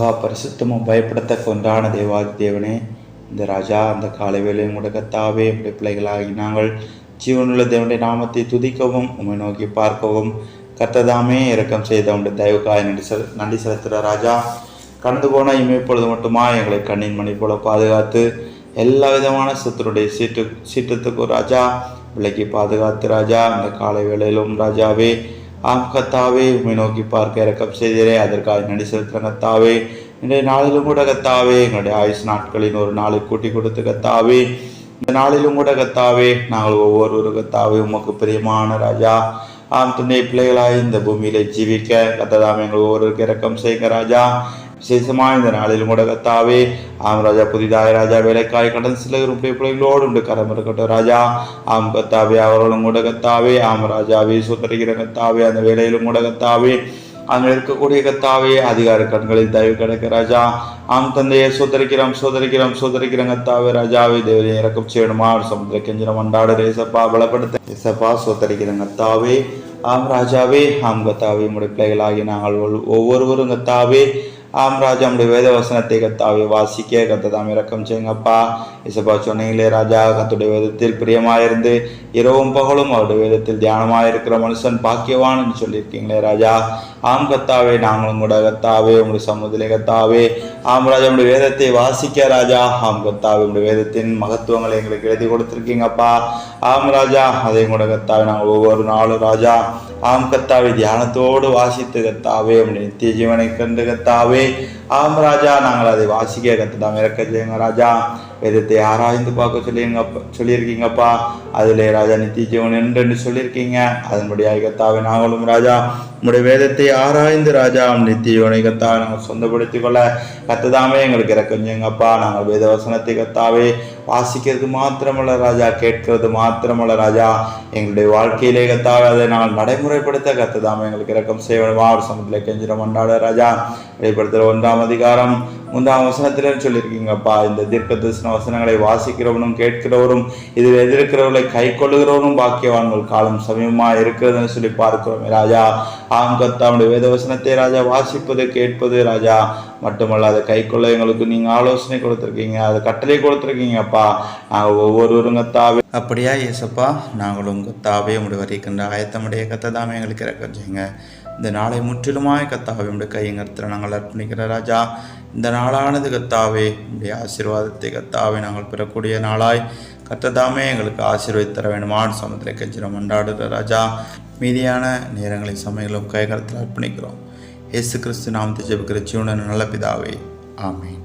மகா பரிசுத்தமும் பயப்படத்தக்க ஒன்றான தேவாதி தேவனே, இந்த ராஜா அந்த காலை வேளையும் கூட கத்தாவே உடைய பிள்ளைகளாகி நாங்கள் ஜீவனுள்ள தேவனுடைய நாமத்தை துதிக்கவும் உம்மை நோக்கி பார்க்கவும் கர்த்ததாமே இரக்கம் செய்த உடைய தயவுக்காய் நன்றி செலுத்துகிற ராஜா. கடந்து போன இமைப்பொழுது மட்டுமா எங்களை கண்ணின் மணி போல பாதுகாத்து எல்லா விதமான சத்துருடைய சீற்றத்துக்கும் ராஜா விலக்கி பாதுகாத்து ராஜா, அந்த காலை வேளையிலும் ராஜாவே கத்தாவே உம்மை நோக்கி பார்க்க இரக்கம் செய்தீரே, அதற்காக நன்றி செலுத்துகிற கத்தாவே. இன்றைய நாளிலும் கூட கத்தாவே எங்களுடைய ஆயுஷ் நாட்களின் ஒரு நாளை கூட்டி கொடுத்து கத்தாவே, இந்த நாளிலும் கூட கத்தாவே நாங்கள் ஒவ்வொருவரும் கத்தாவே உமக்கு பிரியமான ராஜா துணை பிள்ளைகளாய் இந்த பூமியில ஜீவிக்க கத்ததாமே எங்கள் ஒவ்வொருவருக்கு இரக்கம் செய்யுங்க ராஜா. விசேஷமாக இந்த நாளிலும் கூட கத்தாவே ராஜா புதிதாக ராஜா வேலைக்காய் கடந்து சிலருடைய பிள்ளைகளோடு உண்டு கரம் இருக்கட்டும் ராஜா. கத்தாவே அவர்களும் கூட கத்தாவே ராஜாவே சுத்தரிக்கிற கத்தாவே அந்த வேலையிலும் கூட கத்தாவே அங்கே இருக்கக்கூடிய கத்தாவே அதிகார கண்களில் தயவு கிடக்க ராஜா. தந்தையை சோதரிக்கிறோம் கத்தாவே ராஜாவே தேவதையை இறக்கம் செய்யணுமா சமுத்திர கெஞ்சிரம் அண்டாடு ரேசப்பா பலப்படுத்த ஏசப்பா சோதரிக்கிற கத்தாவே ராஜாவே கத்தாவே உடைய பிள்ளைகளாகி நாங்கள் ஒவ்வொருவரும் கத்தாவே ராஜா நம்முடைய வேத வசனத்தை கத்தாவே வாசிக்க கத்ததாம் இரக்கம் செய்யுங்கப்பா. இசப்பா சொன்னீங்களே ராஜா, கத்துடைய வேதத்தில் பிரியமாயிருந்து இரவும் பகலும் அவருடைய வேதத்தில் தியானமாயிருக்கிற மனுஷன் பாக்கியவான்னு சொல்லியிருக்கீங்களே ராஜா. கத்தாவே நாங்களும் கூட கத்தாவே உங்களுடைய சமூகத்திலே கத்தாவே ராஜா நம்முடைய வேதத்தை வாசிக்க ராஜா. கத்தாவே உங்களுடைய வேதத்தின் மகத்துவங்களை எங்களுக்கு எழுதி கொடுத்துருக்கீங்கப்பா. ராஜா அதையும் கூட கத்தாவே நாங்கள் ஒவ்வொரு நாளும் ராஜா கத்தாவே தியானத்தோடு வாசித்து கத்தாவே உங்களுடைய நித்திய ஜீவனை கண்டு கத்தாவே ராஜா நாங்கள் அதை வாசிக்க கத்துதாம் இறக்க செய்யுங்க ராஜா. வேதத்தை ஆராய்ந்து பார்க்க சொல்லியிருக்கீங்கப்பா. அதிலே ராஜா நித்திய ஜீவன் என்று சொல்லியிருக்கீங்க. அதன்படியாக கத்தாவே நாங்களும் ராஜா உங்களுடைய வேதத்தை ஆராய்ந்து ராஜா நித்திய ஜீவனை கத்தாவே நாங்கள் சொந்தப்படுத்திக் கொள்ள கத்துதாமே எங்களுக்கு இறக்கம் செய்யுங்கப்பா. நாங்கள் வேத வசனத்தை கத்தாவே வாசிக்கிறது மாத்திரமல்ல ராஜா, கேட்கிறது மாத்திரமல்ல ராஜா, எங்களுடைய வாழ்க்கையிலே கத்தாவே அதை நாங்கள் நடைமுறைப்படுத்த கத்துதாமே எங்களுக்கு இறக்கம் செய்யணுமா சமூகத்தில் கெஞ்சிரம் கொண்டாட ராஜா. வெளிப்படுத்துகிற 1ஆம் அதிகாரம் 3ஆம் வசனத்திலே சொல்லியிருக்கீங்கப்பா. இந்த தீர்க்க தரிசன வசனங்களை வாசிக்கிறவனும் கேட்கிறவரும் இதில் எதிர்க்கிறவர்களை கை கொள்ளுகிறவரும் பாக்கியவான்கள் காலம் சமயமா இருக்கிறதுன்னு சொல்லி பார்க்கிறோம் ராஜா. கத்தாவுடைய வேத வசனத்தை ராஜா வாசிப்பது கேட்பது ராஜா மட்டுமல்ல அதை கை கொள்ள எங்களுக்கு நீங்க ஆலோசனை கொடுத்துருக்கீங்க, அதை கட்டளை கொடுத்துருக்கீங்கப்பா. நாங்கள் ஒவ்வொருவரும் கத்தாவே அப்படியா ஏசப்பா நாங்களும் கத்தாவே உங்களுடைய வரைக்கின்ற ஆயத்தமுடைய கத்ததாமே எங்களுக்கு இறக்கம் செய்யுங்க. இந்த நாளை முற்றிலுமாய் கத்தாவே உடைய கையங்கரத்தில் நாங்கள் அர்ப்பணிக்கிற ராஜா. இந்த நாளானது கத்தாவே உடைய ஆசீர்வாதத்தை கத்தாவே நாங்கள் பெறக்கூடிய நாளாய் கத்ததாமே எங்களுக்கு ஆசீர்வதித்தர வேண்டுமான் சமுத்திர கெஞ்சிரம் கொண்டாடுகிற ராஜா. மீதியான நேரங்களை சமயங்களும் கைகரத்தில் அர்ப்பணிக்கிறோம். இயேசு கிறிஸ்து நாமத்தை ஜெபிக்கிற ஜீவன நல்ல பிதாவே, ஆமேன்.